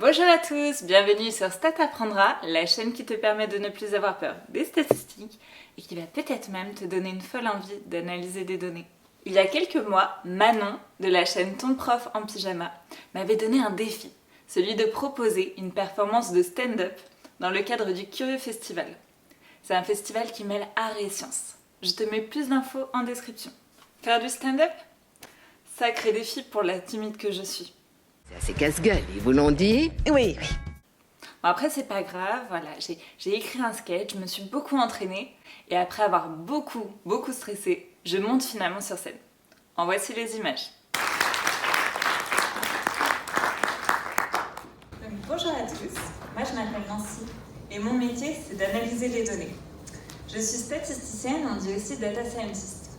Bonjour à tous, bienvenue sur Stat Apprendra, la chaîne qui te permet de ne plus avoir peur des statistiques et qui va peut-être même te donner une folle envie d'analyser des données. Il y a quelques mois, Manon, de la chaîne Ton prof en pyjama, m'avait donné un défi, celui de proposer une performance de stand-up dans le cadre du Curieux Festival. C'est un festival qui mêle art et science. Je te mets plus d'infos en description. Faire du stand-up ? Sacré défi pour la timide que je suis. C'est assez casse-gueule, ils vous l'ont dit? Oui. Bon, après, c'est pas grave, voilà, j'ai écrit un sketch, je me suis beaucoup entraînée, et après avoir beaucoup stressé, je monte finalement sur scène. En voici les images. Donc, bonjour à tous, moi je m'appelle Nancy, et mon métier c'est d'analyser les données. Je suis statisticienne, on dit aussi data scientist.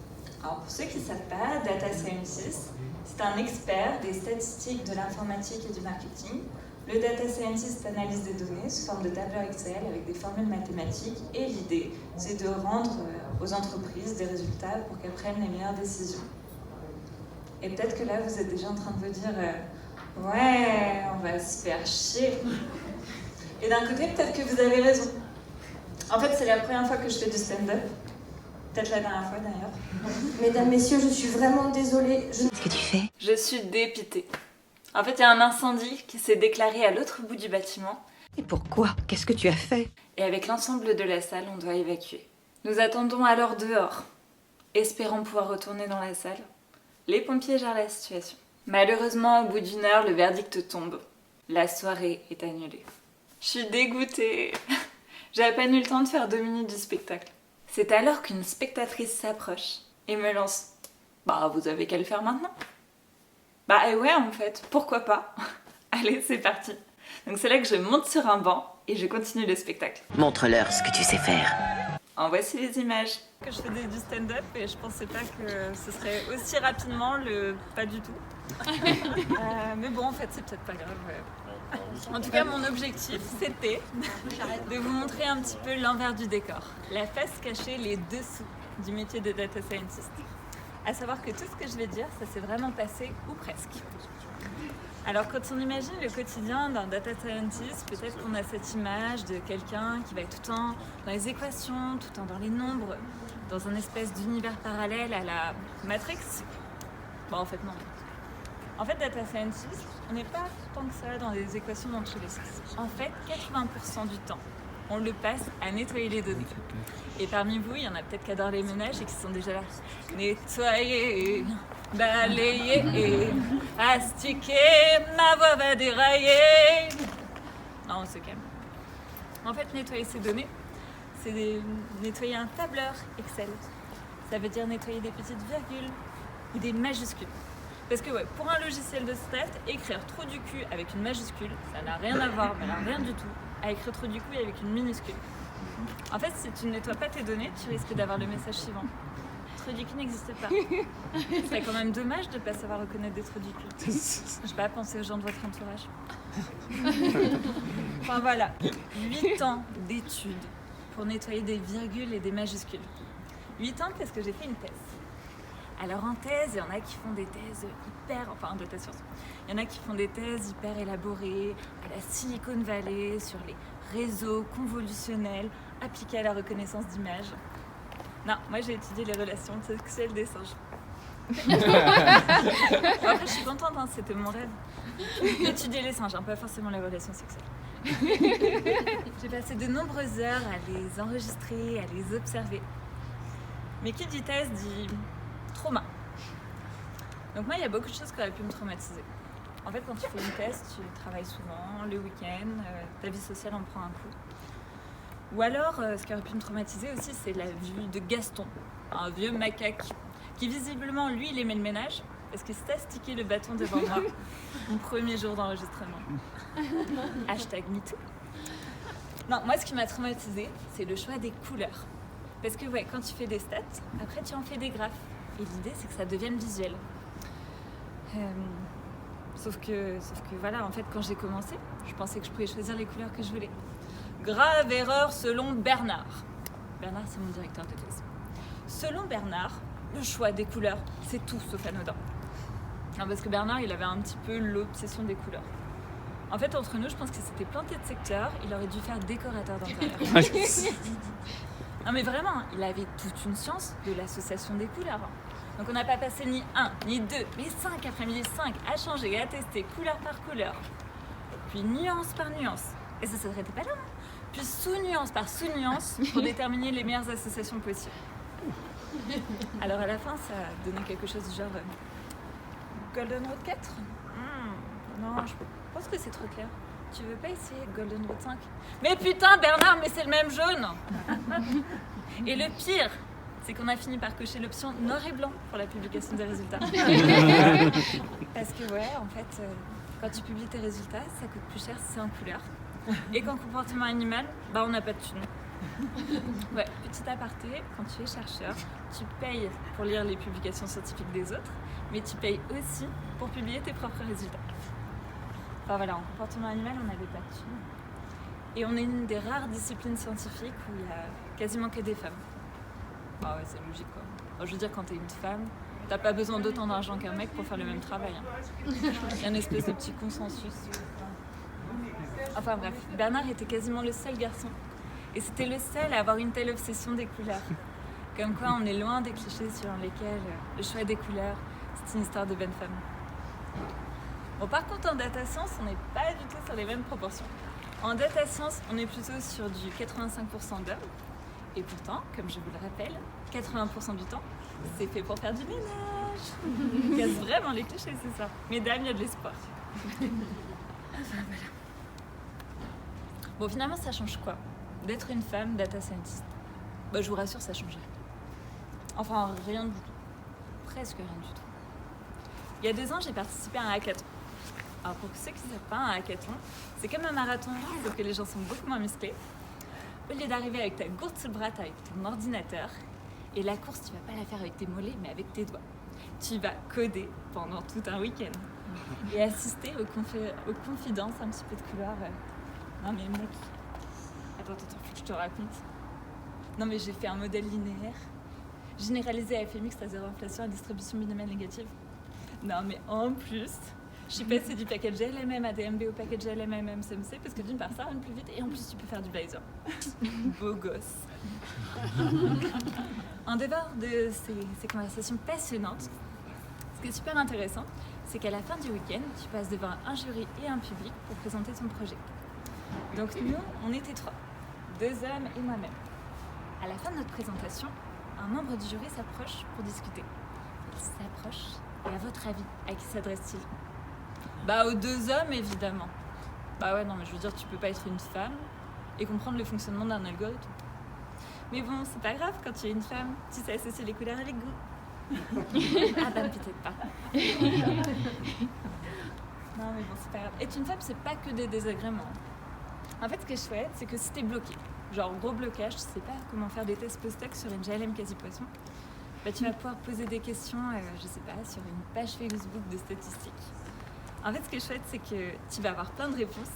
Alors pour ceux qui ne savent pas, data scientist, c'est un expert des statistiques de l'informatique et du marketing. Le data scientist analyse des données sous forme de tableur Excel avec des formules mathématiques et l'idée, c'est de rendre aux entreprises des résultats pour qu'elles prennent les meilleures décisions. Et peut-être que là, vous êtes déjà en train de vous dire « Ouais, on va se faire chier ». Et d'un côté, peut-être que vous avez raison. En fait, c'est la première fois que je fais du stand-up. Peut-être la dernière fois d'ailleurs. Mesdames, messieurs, je suis vraiment désolée. Qu'est-ce que tu fais? Je suis dépitée. En fait, il y a un incendie qui s'est déclaré à l'autre bout du bâtiment. Et pourquoi? Qu'est-ce que tu as fait? Et avec l'ensemble de la salle, on doit évacuer. Nous attendons alors dehors, espérant pouvoir retourner dans la salle. Les pompiers gèrent la situation. Malheureusement, au bout d'une heure, le verdict tombe. La soirée est annulée. Je suis dégoûtée. J'avais pas eu le temps de faire 2 minutes du spectacle. C'est alors qu'une spectatrice s'approche et me lance « Bah, vous avez qu'à le faire maintenant !» Bah ouais, en fait, pourquoi pas? Allez, c'est parti. Donc c'est là que je monte sur un banc et je continue le spectacle. Montre-leur ce que tu sais faire. En voici les images. Que je faisais du stand-up et je pensais pas que ce serait aussi rapidement pas du tout. Mais bon, en fait, c'est peut-être pas grave. En tout cas, mon objectif, c'était de vous montrer un petit peu l'envers du décor. La face cachée, les dessous du métier de data scientist. À savoir que tout ce que je vais dire, ça s'est vraiment passé, ou presque. Alors, quand on imagine le quotidien d'un data scientist, peut-être qu'on a cette image de quelqu'un qui va être tout le temps dans les équations, tout le temps dans les nombres, dans un espèce d'univers parallèle à la Matrix. Bon, en fait, non. En fait, data scientist, on n'est pas tant que ça dans les équations dans tous les sens. En fait, 80% du temps, on le passe à nettoyer les données. Et parmi vous, il y en a peut-être qui adorent les ménages et qui sont déjà là. Nettoyer, balayer, astiquer, ma voix va dérailler. Non, on se calme. En fait, nettoyer ces données, c'est nettoyer un tableur Excel. Ça veut dire nettoyer des petites virgules ou des majuscules. Parce que ouais, pour un logiciel de stat, écrire trou du cul avec une majuscule, ça n'a rien à voir, mais alors rien du tout, à écrire trou du cul avec une minuscule. En fait, si tu ne nettoies pas tes données, tu risques d'avoir le message suivant. Trou du cul n'existe pas. Ce serait quand même dommage de ne pas savoir reconnaître des trous du cul. Je sais pas, pensez aux gens de votre entourage. Enfin voilà, 8 ans d'études pour nettoyer des virgules et des majuscules. 8 ans parce que j'ai fait une thèse. Alors en thèse, il y en a qui font des thèses en data science, il y en a qui font des thèses hyper élaborées à la Silicon Valley sur les réseaux convolutionnels appliqués à la reconnaissance d'images. Non, moi j'ai étudié les relations sexuelles des singes. Après je suis contente, hein, c'était mon rêve. Étudier les singes, hein, pas forcément les relations sexuelles. J'ai passé de nombreuses heures à les enregistrer, à les observer. Mais qui dit thèse dit trauma. Donc moi, il y a beaucoup de choses qui auraient pu me traumatiser. En fait, quand tu fais une thèse, tu travailles souvent, le week-end, ta vie sociale en prend un coup. Ou alors, ce qui aurait pu me traumatiser aussi, c'est la vue de Gaston, un vieux macaque, qui visiblement, lui, il aimait le ménage, parce qu'il s'est astiqué le bâton devant moi, mon premier jour d'enregistrement. #MeToo. Non, moi, ce qui m'a traumatisé, c'est le choix des couleurs. Parce que ouais, quand tu fais des stats, après tu en fais des graphes. Et l'idée, c'est que ça devienne visuel. Sauf que voilà, en fait, quand j'ai commencé, je pensais que je pouvais choisir les couleurs que je voulais. Grave erreur selon Bernard. Bernard, c'est mon directeur de thèse. Selon Bernard, le choix des couleurs, c'est tout sauf anodin. Non, parce que Bernard, il avait un petit peu l'obsession des couleurs. En fait, entre nous, je pense qu'il s'était planté de secteur. Il aurait dû faire décorateur d'intérieur. Non mais vraiment, il avait toute une science de l'association des couleurs. Donc on n'a pas passé ni 1, ni 2, mais 5 après-midi, 5 à changer et à tester couleur par couleur. Puis nuance par nuance. Et ça ne s'arrêtait pas là. Puis sous-nuance par sous-nuance pour déterminer les meilleures associations possibles. Alors à la fin, ça a donné quelque chose du genre Golden Road 4 Non, je pense que c'est trop clair. Tu veux pas essayer Golden Road 5 Mais putain Bernard, mais c'est le même jaune. Et le pire, c'est qu'on a fini par cocher l'option noir et blanc pour la publication des résultats. Parce que ouais, en fait, quand tu publies tes résultats, ça coûte plus cher si c'est en couleur. Et qu'en comportement animal, bah on n'a pas de thune. Ouais, petit aparté, quand tu es chercheur, tu payes pour lire les publications scientifiques des autres, mais tu payes aussi pour publier tes propres résultats. Enfin voilà, en comportement animal, on n'avait pas de thune. Et on est une des rares disciplines scientifiques où il y a quasiment que des femmes. Ah ouais, c'est logique quoi. Enfin, je veux dire, quand t'es une femme, t'as pas besoin d'autant d'argent qu'un mec pour faire le même travail. Hein. Il y a une espèce de petit consensus. Enfin bref, Bernard était quasiment le seul garçon. Et c'était le seul à avoir une telle obsession des couleurs. Comme quoi on est loin des clichés sur lesquels le choix des couleurs, c'est une histoire de bonne femme. Bon, par contre, en data science, on n'est pas du tout sur les mêmes proportions. En data science, on est plutôt sur du 85% d'hommes. Et pourtant, comme je vous le rappelle, 80% du temps, c'est fait pour faire du ménage. On casse vraiment les clichés, c'est ça. Mesdames, il y a de l'espoir. Enfin, voilà. Bon, finalement, ça change quoi d'être une femme data scientist? Bah, je vous rassure, ça change rien. Enfin, rien du tout. Presque rien du tout. Il y a 2 ans, j'ai participé à un hackathon. Alors, pour ceux qui ne savent pas, un hackathon, c'est comme un marathon, sauf que les gens sont beaucoup moins musclés. Au lieu d'arriver avec ta gourde sous le bras, avec ton ordinateur, et la course, tu vas pas la faire avec tes mollets, mais avec tes doigts. Tu vas coder pendant tout un week-end et assister aux confidences un petit peu de couleur. Non mais mec, attends, faut que je te raconte. Non mais j'ai fait un modèle linéaire, généralisé à FMX à zéro inflation à distribution binomiale négative. Non mais en plus, je suis passée du package LMM à DMB au package LMM MCMC parce que d'une part ça rend plus vite et en plus tu peux faire du Blazor. Beau gosse. En dehors de ces conversations passionnantes, ce qui est super intéressant, c'est qu'à la fin du week-end, tu passes devant un jury et un public pour présenter ton projet. Donc nous, on était 3, 2 hommes et moi-même. À la fin de notre présentation, un membre du jury s'approche pour discuter. Il s'approche et à votre avis, à qui s'adresse-t-il ? Bah aux 2 hommes évidemment. Bah ouais non mais je veux dire tu peux pas être une femme et comprendre le fonctionnement d'un algorithme. Mais bon c'est pas grave quand tu es une femme, tu sais associer les couleurs avec goût. Ah bah peut-être pas. Non mais bon c'est pas grave. Être une femme c'est pas que des désagréments. En fait ce qui est chouette c'est que si t'es bloqué, genre gros blocage, tu sais pas comment faire des tests post-doc sur une GLM quasi-poisson, bah tu vas pouvoir poser des questions, je sais pas, sur une page Facebook de statistiques. En fait, ce qui est chouette, c'est que tu vas avoir plein de réponses,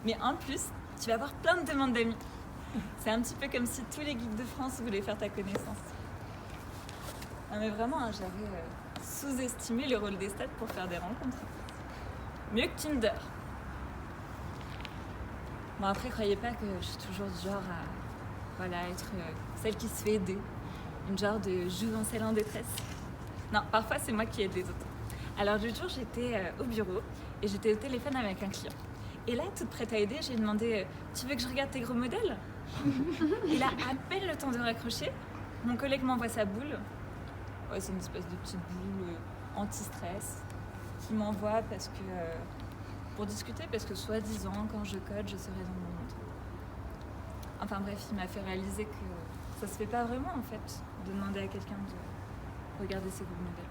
mais en plus, tu vas avoir plein de demandes d'amis. C'est un petit peu comme si tous les geeks de France voulaient faire ta connaissance. Non mais vraiment, hein, j'avais sous-estimé le rôle des stats pour faire des rencontres. Mieux que Tinder. Bon après, croyez pas que je suis toujours du genre à être celle qui se fait aider. Une genre de jouvencelle en détresse. Non, parfois c'est moi qui aide les autres. Alors l'autre jour, j'étais au bureau et j'étais au téléphone avec un client. Et là, toute prête à aider, j'ai demandé « Tu veux que je regarde tes gros modèles ?» Et là, à peine le temps de raccrocher, mon collègue m'envoie sa boule. Ouais, c'est une espèce de petite boule anti-stress qu'il m'envoie pour discuter, parce que soi-disant, quand je code, je serai dans mon monde. Enfin bref, il m'a fait réaliser que ça se fait pas vraiment, en fait, de demander à quelqu'un de regarder ses gros modèles.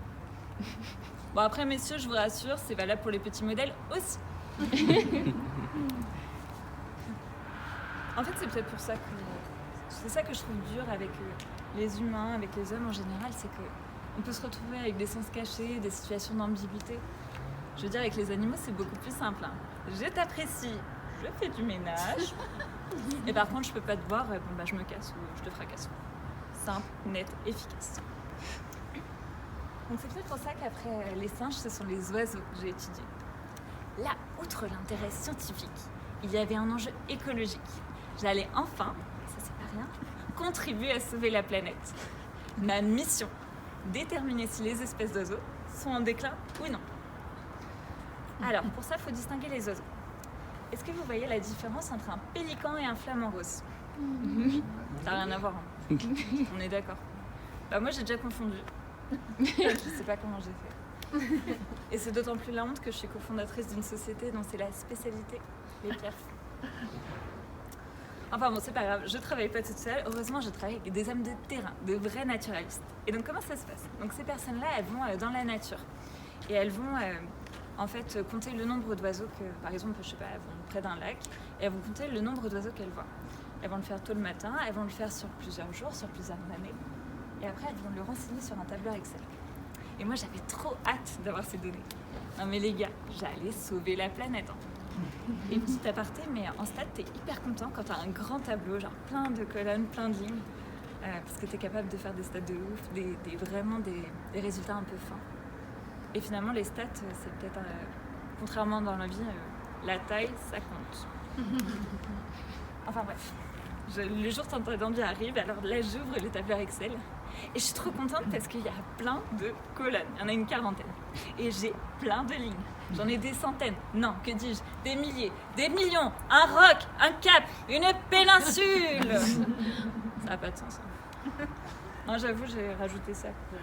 Bon après messieurs, je vous rassure, c'est valable pour les petits modèles aussi. En fait c'est peut-être pour ça que c'est ça que je trouve dur avec les humains, avec les hommes en général, c'est qu'on peut se retrouver avec des sens cachés, des situations d'ambiguïté. Je veux dire avec les animaux c'est beaucoup plus simple. Hein. Je t'apprécie, je fais du ménage. Et par contre je peux pas te voir, bon bah je me casse ou je te fracasse. Simple, net, efficace. Donc c'est peut-être pour ça qu'après les singes, ce sont les oiseaux que j'ai étudiés. là, outre l'intérêt scientifique, il y avait un enjeu écologique. J'allais enfin, ça c'est pas rien, contribuer à sauver la planète. Ma mission, déterminer si les espèces d'oiseaux sont en déclin ou non. Alors, pour ça, il faut distinguer les oiseaux. Est-ce que vous voyez la différence entre un pélican et un flamant rose? Ça n'a rien à voir, hein. On est d'accord. Bah, moi, j'ai déjà confondu. Je sais pas comment j'ai fait. Et c'est d'autant plus la honte que je suis cofondatrice d'une société dont c'est la spécialité, les pierres. Enfin bon, c'est pas grave, je travaille pas toute seule. Heureusement, je travaille avec des âmes de terrain, de vrais naturalistes. Et donc, comment ça se passe? Donc, ces personnes-là, elles vont dans la nature. Et elles vont, en fait, compter le nombre d'oiseaux que, par exemple, je sais pas, elles vont près d'un lac, et elles vont compter le nombre d'oiseaux qu'elles voient. Elles vont le faire tôt le matin, elles vont le faire sur plusieurs jours, sur plusieurs années. Et après, elles vont le renseigner sur un tableur Excel. Et moi, j'avais trop hâte d'avoir ces données. Non mais les gars, j'allais sauver la planète. Et petit aparté, mais en stats, t'es hyper content quand t'as un grand tableau, genre plein de colonnes, plein de lignes, parce que t'es capable de faire des stats de ouf, vraiment des résultats un peu fins. Et finalement, les stats, c'est peut-être, contrairement dans la vie, la taille, ça compte. Enfin bref, le jour tant attendu arrive, alors là j'ouvre le tableur Excel et je suis trop contente parce qu'il y a plein de colonnes, il y en a une quarantaine. Et j'ai plein de lignes, j'en ai des centaines, non, que dis-je, des milliers, des millions, un roc, un cap, une péninsule. Ça n'a pas de sens. Hein. Non, j'avoue, j'ai rajouté ça pour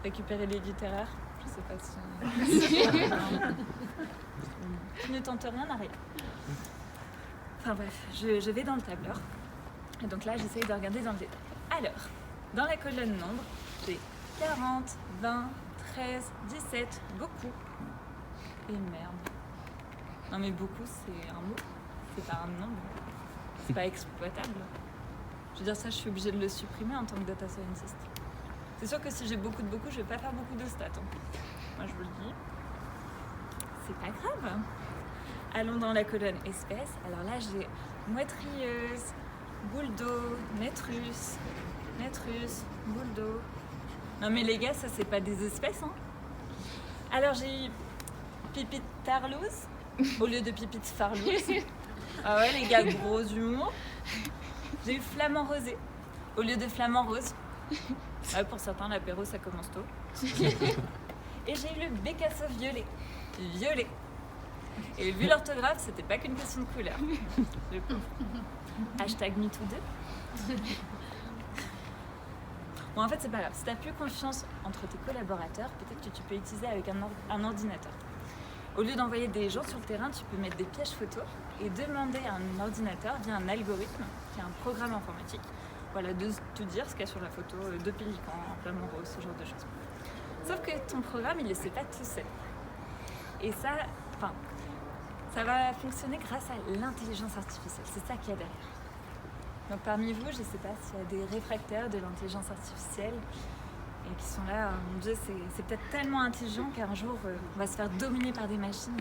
récupérer les littéraires. Je sais pas si... Tu ne tentes rien à rien. Enfin bref, je vais dans le tableur. Et donc là, j'essaye de regarder dans le détail. Alors, dans la colonne nombre, j'ai 40, 20, 13, 17, beaucoup. Et merde. Non mais beaucoup, c'est un mot. C'est pas un nombre. C'est pas exploitable. Je veux dire, ça, je suis obligée de le supprimer en tant que data scientist. C'est sûr que si j'ai beaucoup de beaucoup, je vais pas faire beaucoup de stats. Hein. Moi, je vous le dis. C'est pas grave. Allons dans la colonne espèces. Alors là, j'ai moitrieuse, boule d'eau, nétrus, boule d'eau. Non mais les gars, ça c'est pas des espèces, hein. Alors j'ai eu pipite tarlouse au lieu de pipite farlouse. Ah ouais les gars, gros humour. J'ai eu flamant rosé au lieu de flamant rose. Ah, pour certains, l'apéro ça commence tôt. Et j'ai eu le bécasso violet. Violet. Et vu l'orthographe, c'était pas qu'une question de couleur. Le pauvre. Hashtag MeToo2. Bon, en fait, c'est pas grave. Si t'as plus confiance entre tes collaborateurs, peut-être que tu peux utiliser avec un ordinateur. Au lieu d'envoyer des gens sur le terrain, tu peux mettre des pièges photos et demander à un ordinateur, via un algorithme, qui est un programme informatique, voilà, de te dire ce qu'il y a sur la photo, de pélican, flamant rose, ce genre de choses. Sauf que ton programme, il ne le sait pas tout seul. Et ça, enfin, ça va fonctionner grâce à l'intelligence artificielle. C'est ça qu'il y a derrière. Donc parmi vous, je ne sais pas s'il y a des réfractaires de l'intelligence artificielle et qui sont là, mon Dieu, c'est peut-être tellement intelligent qu'un jour, on va se faire dominer par des machines.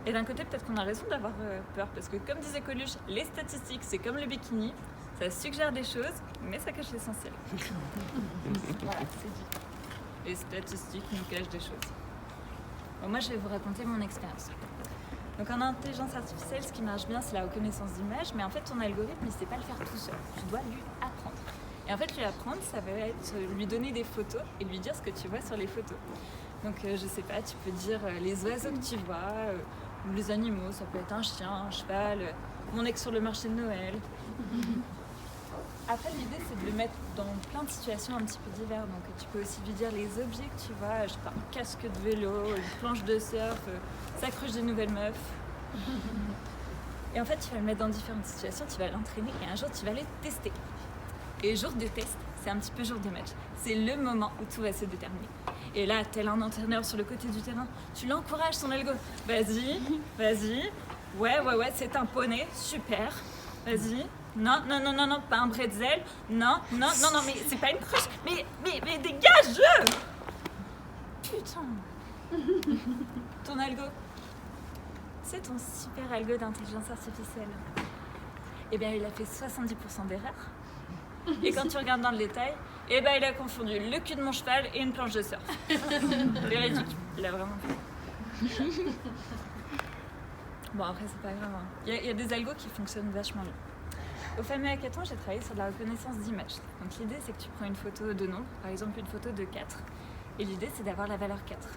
Et d'un côté, peut-être qu'on a raison d'avoir peur, parce que comme disait Coluche, les statistiques, c'est comme le bikini, ça suggère des choses, mais ça cache l'essentiel. Voilà, c'est dit. Les statistiques nous cachent des choses. Bon, moi, je vais vous raconter mon expérience. Donc en intelligence artificielle, ce qui marche bien, c'est la reconnaissance d'image, mais en fait, ton algorithme, il ne sait pas le faire tout seul. Tu dois lui apprendre. Et en fait, lui apprendre, ça va être lui donner des photos et lui dire ce que tu vois sur les photos. Donc, je sais pas, tu peux dire les oiseaux que tu vois, ou les animaux, ça peut être un chien, un cheval, mon ex sur le marché de Noël. Après, l'idée, c'est de le mettre dans plein de situations un petit peu diverses. Donc, tu peux aussi lui dire les objets que tu vois, je sais pas, un casque de vélo, une planche de surf, ça cruche des nouvelles meufs. Et en fait, tu vas le mettre dans différentes situations, tu vas l'entraîner et un jour, tu vas le tester. Et jour de test, c'est un petit peu jour de match. C'est le moment où tout va se déterminer. Et là, tel un entraîneur sur le côté du terrain, tu l'encourages, son algo. Vas-y, vas-y. Ouais, c'est un poney, super. Vas-y. Non, pas un bretzel. Non, mais c'est pas une cruche. Mais dégage! Putain. Ton algo. C'est ton super algo d'intelligence artificielle. Eh bien, il a fait 70% d'erreurs. Et quand tu regardes dans le détail, eh ben, il a confondu le cul de mon cheval et une planche de surf. Véridique, il a vraiment fait. Bon, après, c'est pas grave. Hein. Il y a des algos qui fonctionnent vachement bien. Au fameux hackathon, j'ai travaillé sur de la reconnaissance d'images. Donc l'idée, c'est que tu prends une photo de nombre, par exemple une photo de 4, et l'idée, c'est d'avoir la valeur 4.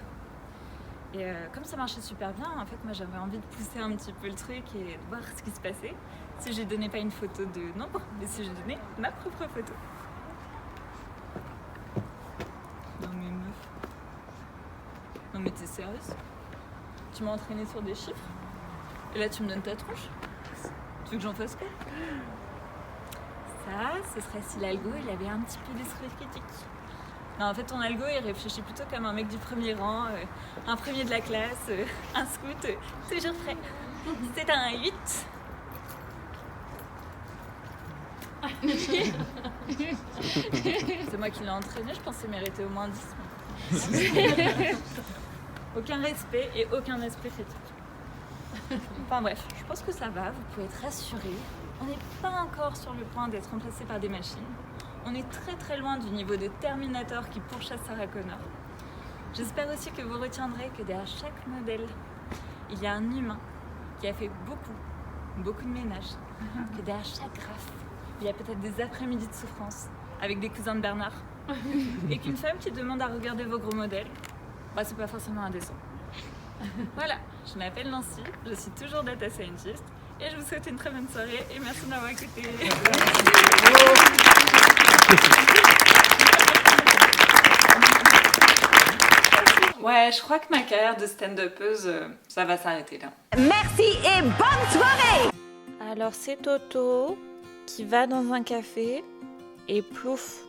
Et comme ça marchait super bien, en fait, moi, j'avais envie de pousser un petit peu le truc et de voir ce qui se passait. Si je donnais pas une photo de nombre, mais si je donnais ma propre photo. Non mais meuf. Non mais t'es sérieuse? Tu m'as entraîné sur des chiffres? Et là, tu me donnes ta tronche? Tu veux que j'en fasse quoi? Ça, ce serait si l'algo, il avait un petit peu d'esprit critique. Non, en fait, ton algo, il réfléchit plutôt comme un mec du premier rang, un premier de la classe, un scout, toujours prêt. C'est un 8. C'est moi qui l'ai entraîné, je pensais mériter au moins 10. Aucun respect et aucun esprit critique. Enfin bref, je pense que ça va, vous pouvez être rassurés. On n'est pas encore sur le point d'être remplacé par des machines. On est très très loin du niveau de Terminator qui pourchasse Sarah Connor. J'espère aussi que vous retiendrez que derrière chaque modèle, il y a un humain qui a fait beaucoup de ménage. Que derrière chaque graphe, il y a peut-être des après-midi de souffrance avec des cousins de Bernard. Et qu'une femme qui demande à regarder vos gros modèles, bah c'est pas forcément indécent. Voilà, je m'appelle Nancy, je suis toujours data scientist et je vous souhaite une très bonne soirée et merci de m'avoir écouté. Ouais, je crois que ma carrière de stand-upeuse, ça va s'arrêter là. Merci et bonne soirée! Alors c'est Toto qui va dans un café et plouf,